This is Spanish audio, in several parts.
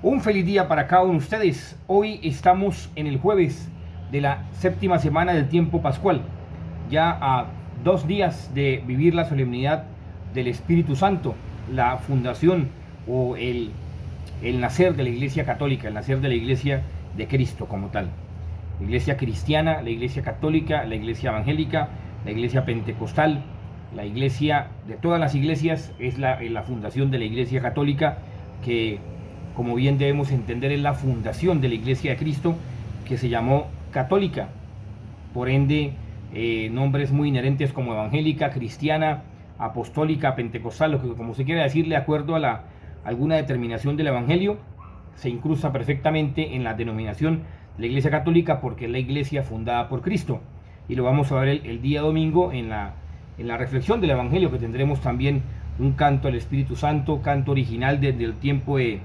Un feliz día para cada uno de ustedes. Hoy estamos en el jueves de la séptima semana del tiempo pascual, ya a 2 días de vivir la solemnidad del Espíritu Santo, la fundación o el nacer de la Iglesia Católica, el nacer de la Iglesia de Cristo como tal. La Iglesia cristiana, la Iglesia católica, la Iglesia evangélica, la Iglesia pentecostal, la Iglesia de todas las iglesias es la fundación de la Iglesia Católica, que como bien debemos entender es la fundación de la Iglesia de Cristo, que se llamó católica. Por ende, nombres muy inherentes como evangélica, cristiana, apostólica, pentecostal, lo que como se quiera decir, de acuerdo a alguna determinación del evangelio, se incrusta perfectamente en la denominación de la Iglesia Católica, porque es la iglesia fundada por Cristo. Y lo vamos a ver el día domingo en la reflexión del evangelio, que tendremos también un canto al Espíritu Santo, canto original desde el tiempo de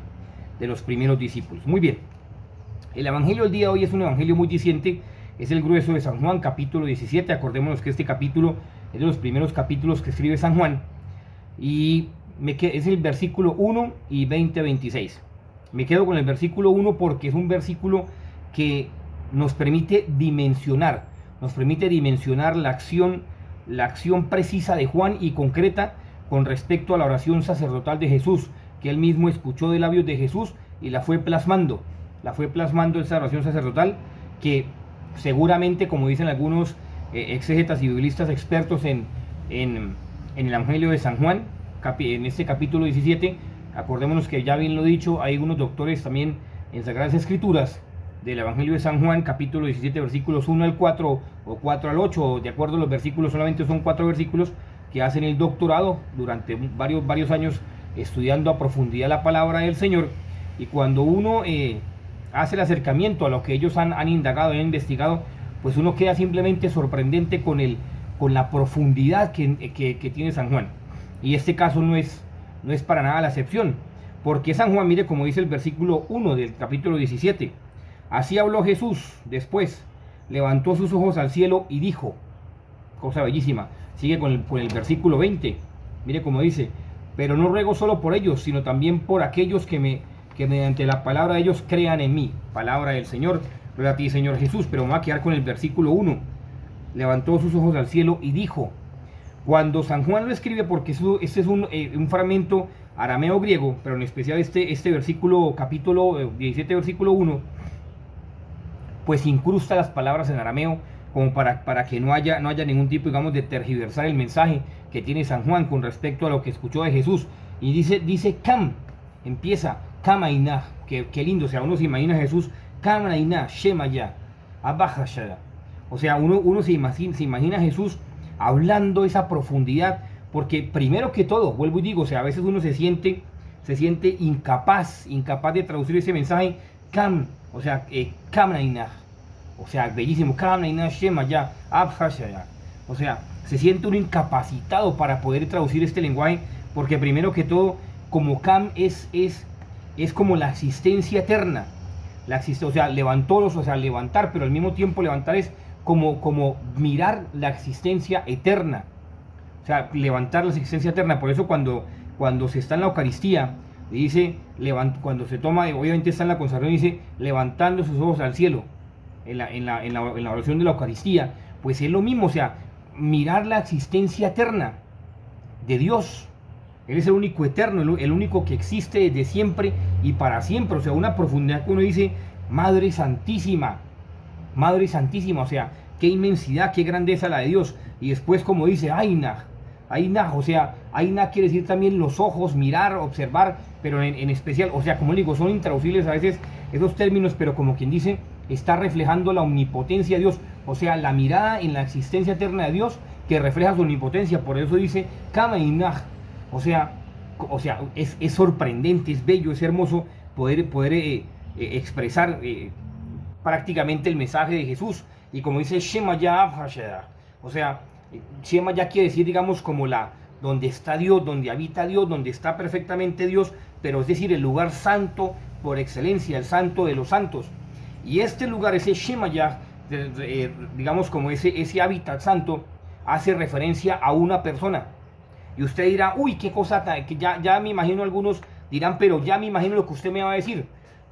los primeros discípulos. Muy bien, el evangelio del día de hoy es un evangelio muy diciente, es el grueso de San Juan, capítulo 17. Acordémonos que este capítulo es de los primeros capítulos que escribe San Juan, y es el versículo 1 y 20-26. Me quedo con el versículo 1 porque es un versículo que nos permite dimensionar la acción precisa de Juan y concreta con respecto a la oración sacerdotal de Jesús, que él mismo escuchó de labios de Jesús y la fue plasmando esa oración sacerdotal, que seguramente, como dicen algunos exégetas y biblistas expertos en el Evangelio de San Juan, en este capítulo 17, acordémonos que ya bien lo dicho, hay unos doctores también en Sagradas Escrituras del Evangelio de San Juan, capítulo 17, versículos 1 al 4 o 4 al 8, de acuerdo a los versículos, solamente son 4 versículos, que hacen el doctorado durante varios años estudiando a profundidad la palabra del Señor. Y cuando uno hace el acercamiento a lo que ellos han indagado, han investigado, pues uno queda simplemente sorprendente con la profundidad que tiene San Juan. Y este caso no es para nada la excepción, porque San Juan, mire como dice el versículo 1 del capítulo 17: así habló Jesús, después levantó sus ojos al cielo y dijo, cosa bellísima, sigue con el versículo 20, mire como dice: pero no ruego solo por ellos, sino también por aquellos que mediante la palabra de ellos crean en mí. Palabra del Señor, gloria a ti, Señor Jesús. Pero me voy a quedar con el versículo 1. Levantó sus ojos al cielo y dijo. Cuando San Juan lo escribe, porque este es un fragmento arameo-griego, pero en especial este versículo, capítulo 17, versículo 1, pues incrusta las palabras en arameo, como para que no haya ningún tipo, digamos, de tergiversar el mensaje que tiene San Juan con respecto a lo que escuchó de Jesús. Y dice Cam, empieza Kamaina, que lindo, o sea, uno se imagina a Jesús, Kamaina, Shemaya, Abajashada. O sea, uno se imagina a Jesús hablando esa profundidad, porque primero que todo, vuelvo y digo, o sea, a veces uno se siente incapaz de traducir ese mensaje, Kam, o sea, Kamaina. O sea, bellísimo, o sea, se siente uno incapacitado para poder traducir este lenguaje, porque primero que todo, como Cam es como la existencia eterna, o sea, levantar, pero al mismo tiempo levantar es como mirar la existencia eterna, o sea, levantar la existencia eterna. Por eso cuando se está en la Eucaristía, dice, cuando se toma, obviamente está en la consagración, dice, levantando sus ojos al cielo. En la oración de la Eucaristía, pues es lo mismo, o sea, mirar la existencia eterna de Dios. Él es el único eterno, el único que existe desde siempre y para siempre. O sea, una profundidad que uno dice, Madre Santísima, o sea, qué inmensidad, qué grandeza la de Dios. Y después, como dice, Ainah, o sea, Ainah quiere decir también los ojos, mirar, observar, pero en especial, o sea, como digo, son intraducibles a veces esos términos, pero como quien dice, está reflejando la omnipotencia de Dios, o sea, la mirada en la existencia eterna de Dios que refleja su omnipotencia. Por eso dice Kamainah, o sea, es sorprendente, es bello, es hermoso poder expresar prácticamente el mensaje de Jesús. Y como dice Shema Ya, o sea, Shema Ya quiere decir, digamos, como donde está Dios, donde habita Dios, donde está perfectamente Dios, pero es decir, el lugar santo por excelencia, el santo de los santos. Y este lugar, ese Shema Ya, digamos, como ese hábitat santo, hace referencia a una persona. Y usted dirá, uy, qué cosa, que ya me imagino, algunos dirán, pero ya me imagino lo que usted me va a decir.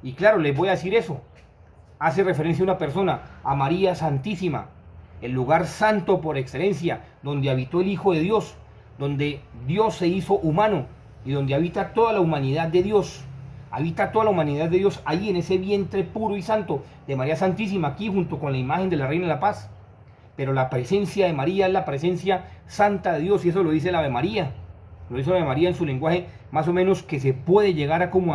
Y claro, les voy a decir eso. Hace referencia a una persona, a María Santísima, el lugar santo por excelencia, donde habitó el Hijo de Dios, donde Dios se hizo humano y donde habita toda la humanidad de Dios. Habita toda la humanidad de Dios ahí en ese vientre puro y santo de María Santísima, aquí junto con la imagen de la Reina de la Paz. Pero la presencia de María es la presencia santa de Dios, y eso lo dice la Ave María. Lo dice la Ave María en su lenguaje más o menos que se puede llegar a como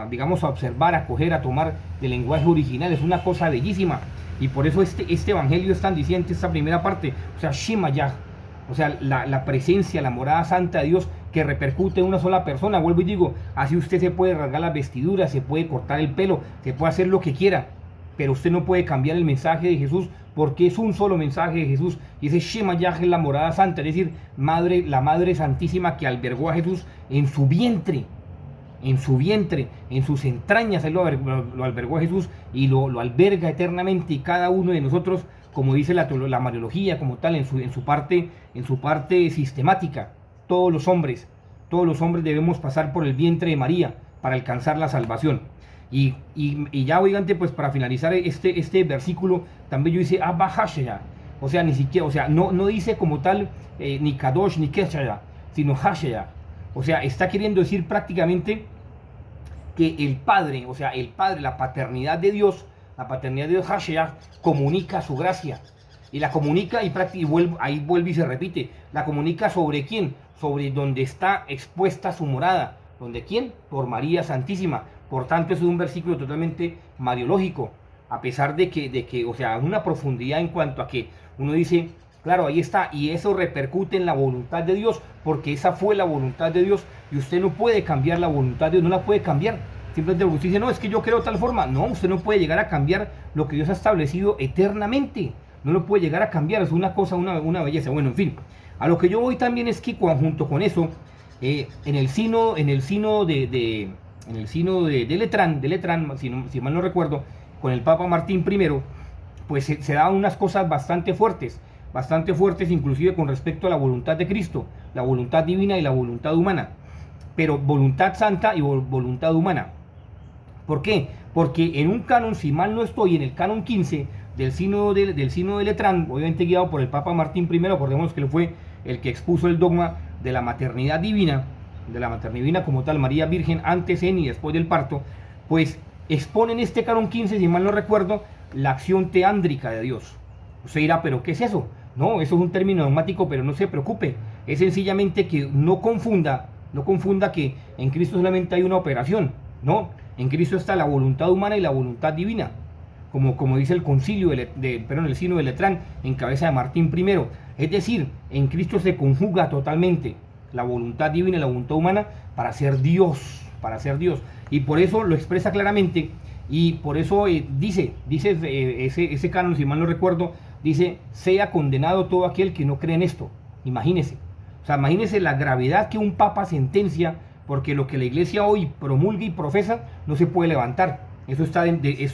digamos, a observar, a coger, a tomar del lenguaje original. Es una cosa bellísima. Y por eso este evangelio es tan diciente, esta primera parte, o sea, Shema Yah, o sea, la presencia, la morada santa de Dios que repercute en una sola persona. Vuelvo y digo, así usted se puede rasgar las vestiduras, se puede cortar el pelo, se puede hacer lo que quiera, pero usted no puede cambiar el mensaje de Jesús, porque es un solo mensaje de Jesús, y ese Shema Yah es la morada santa, es decir, la Madre Santísima que albergó a Jesús en su vientre, en sus entrañas. Él lo albergó a Jesús y lo alberga eternamente, y cada uno de nosotros, como dice la Mariología como tal, en su parte sistemática, todos los hombres debemos pasar por el vientre de María para alcanzar la salvación. Y ya, oigan, pues para finalizar este versículo, también yo dice Abba Hashaya, o sea, ni siquiera, o sea, no dice como tal ni Kadosh ni Keshaya, sino Hashaya. O sea, está queriendo decir prácticamente que el Padre, o sea, el Padre, la paternidad de Dios, Hashaya, comunica su gracia. Y la comunica, ahí vuelve y se repite, la comunica ¿sobre quién? Sobre donde está expuesta su morada. ¿Donde quién? Por María Santísima. Por tanto, es un versículo totalmente mariológico, a pesar de que, o sea, una profundidad en cuanto a que uno dice, claro, ahí está, y eso repercute en la voluntad de Dios, porque esa fue la voluntad de Dios, y usted no puede cambiar la voluntad de Dios, no la puede cambiar. Simplemente porque usted dice, no, es que yo creo de tal forma. No, usted no puede llegar a cambiar lo que Dios ha establecido eternamente. No lo puede llegar a cambiar, es una cosa, una belleza. Bueno, en fin, a lo que yo voy también es que junto con eso, en el sino de Letrán, si mal no recuerdo, con el Papa Martín I, pues se daban unas cosas bastante fuertes, inclusive con respecto a la voluntad de Cristo, la voluntad divina y la voluntad humana, pero voluntad santa y voluntad humana. ¿Por qué? Porque en un canon, si mal no estoy, en el canon 15 del sínodo de Letrán, obviamente guiado por el Papa Martín I, acordemos que él fue el que expuso el dogma de la maternidad divina, como tal, María Virgen antes, en y después del parto, pues expone en este canon 15, si mal no recuerdo, la acción teándrica de Dios. Usted dirá, ¿pero qué es eso? No, eso es un término dogmático, pero no se preocupe, es sencillamente que no confunda que en Cristo solamente hay una operación, no, en Cristo está la voluntad humana y la voluntad divina, como dice el concilio el sínodo de Letrán, en cabeza de Martín I. Es decir, en Cristo se conjuga totalmente la voluntad divina y la voluntad humana para ser Dios, y por eso lo expresa claramente, y por eso dice ese canon, si mal no recuerdo, dice, sea condenado todo aquel que no cree en esto. Imagínese, o sea, imagínese la gravedad que un papa sentencia, porque lo que la iglesia hoy promulga y profesa no se puede levantar. Eso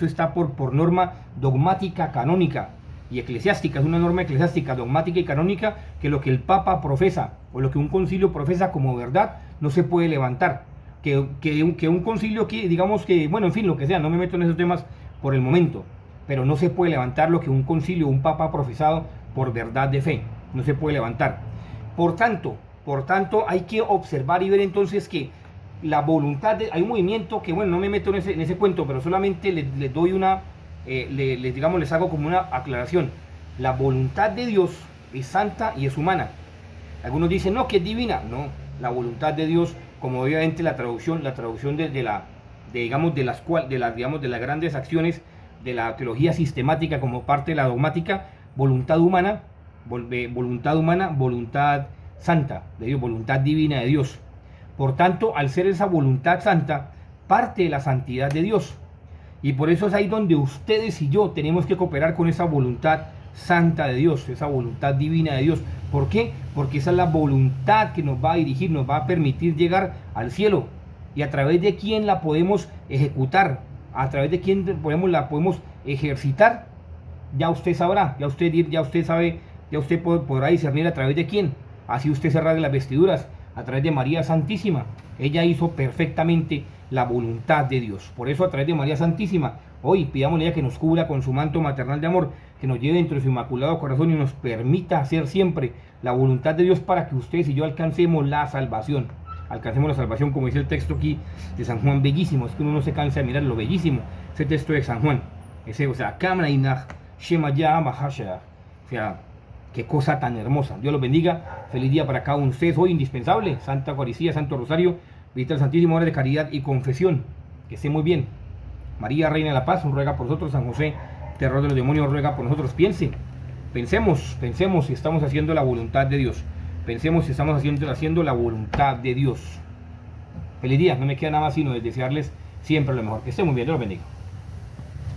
está por norma dogmática, canónica y eclesiástica. Es una norma eclesiástica, dogmática y canónica, que lo que el Papa profesa o lo que un concilio profesa como verdad no se puede levantar. Que un concilio, digamos que, bueno, en fin, lo que sea, no me meto en esos temas por el momento, pero no se puede levantar lo que un concilio, un Papa ha profesado por verdad de fe. No se puede levantar. Por tanto, hay que observar y ver entonces que la voluntad hay un movimiento que, bueno, no me meto en ese cuento, pero solamente les doy les hago como una aclaración. La voluntad de Dios es santa y es humana. Algunos dicen, no, que es divina. No, la voluntad de Dios, como obviamente la traducción de las grandes acciones de la teología sistemática como parte de la dogmática, voluntad humana, voluntad santa de Dios, voluntad divina de Dios. Por tanto, al ser esa voluntad santa, parte de la santidad de Dios. Y por eso es ahí donde ustedes y yo tenemos que cooperar con esa voluntad santa de Dios, esa voluntad divina de Dios. ¿Por qué? Porque esa es la voluntad que nos va a dirigir, nos va a permitir llegar al cielo. Y a través de quién la podemos ejecutar, a través de quién la podemos ejercitar, ya usted sabrá, ya usted sabe, ya usted podrá discernir a través de quién. Así usted se rasgue las vestiduras, a través de María Santísima. Ella hizo perfectamente la voluntad de Dios. Por eso a través de María Santísima, hoy pidámosle a ella que nos cubra con su manto maternal de amor, que nos lleve dentro de su inmaculado corazón y nos permita hacer siempre la voluntad de Dios para que ustedes y yo alcancemos la salvación. Alcancemos la salvación, como dice el texto aquí de San Juan, bellísimo. Es que uno no se cansa de mirar lo bellísimo, ese texto de San Juan. O sea, Kamna Inach, Shema Ya Mahasha. O sea, qué cosa tan hermosa. Dios los bendiga. Feliz día para cada uno de ustedes. Hoy indispensable, Santa Eucaristía, Santo Rosario, visita al Santísimo, hora de caridad y confesión. Que esté muy bien. María, Reina de la Paz, ruega por nosotros. San José, terror de los demonios, ruega por nosotros. Pensemos si estamos haciendo la voluntad de Dios. Pensemos si estamos haciendo la voluntad de Dios. Feliz día. No me queda nada más sino desearles siempre lo mejor. Que estén muy bien. Dios los bendiga.